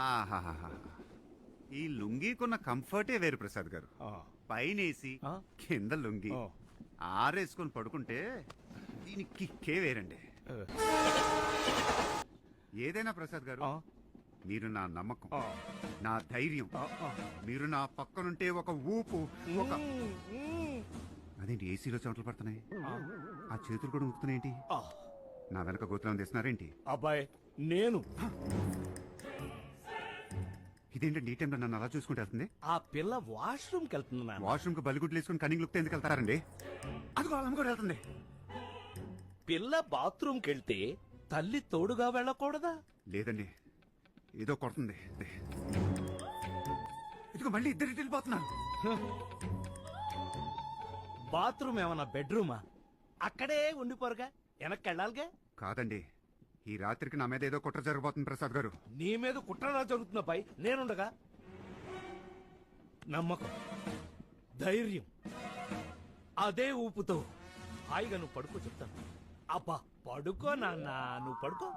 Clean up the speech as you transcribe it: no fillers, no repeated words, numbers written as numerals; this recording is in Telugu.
ఆహాహాహా. ఈ లుంగీకున్న కంఫర్టే వేరు ప్రసాద్ గారు. పైనేసి కింద లుంగి ఆరేసుకొని పడుకుంటే దీని కిక్కే వేరండి. ఏదైనా ప్రసాద్ గారు, మీరు నా నమ్మకం, నా ధైర్యం. మీరు నా పక్కనుంటే ఒక ఊపు, ఒక అదేంటి ఏసీలో చెమటలు పడుతున్నాయి, ఆ చేతులు కూడా ఊపుతున్నాయేంటి? నా వెనక గోతులను తీస్తున్నారేంటి? అబ్బాయి నేను ఇదేంటండి ఈ టైంలో నన్ను అలా చూసుకుంటే వెళ్తుంది? ఆ పిల్ల వాష్రూమ్ కి వెళ్తున్నా. వాష్రూమ్ కు బలిగుడ్లు వేసుకుని కనింగ్ లుక్తే ఎందుకు వెళ్తారండి? అదిగో అమ్మ కూడా వెళ్తుంది. పిల్ల బాత్రూమ్ కి వెళ్తే తల్లి తోడుగా వెళ్ళకూడదా? లేదండి, ఏదో కొడుతుంది. ఇదిగో మళ్ళీ ఇద్దరు వెళ్ళిపోతున్నారు. బాత్రూమ్ ఏమన్నా బెడ్రూమా? అక్కడే ఉండిపోరుగా, వెనక్కి వెళ్ళాలిగా. కాదండి, ఈ రాత్రికి నా మీద ఏదో కుట్ర జరగబోతుంది ప్రసాద్ గారు. నీ మీద కుట్రలా జరుగుతున్న పై నేనుండగా. నమ్మకం, ధైర్యం, అదే ఊపుతో హాయిగా నువ్వు పడుకో చెప్తాను. అబ్బా పడుకో నాన్న, నువ్వు పడుకో.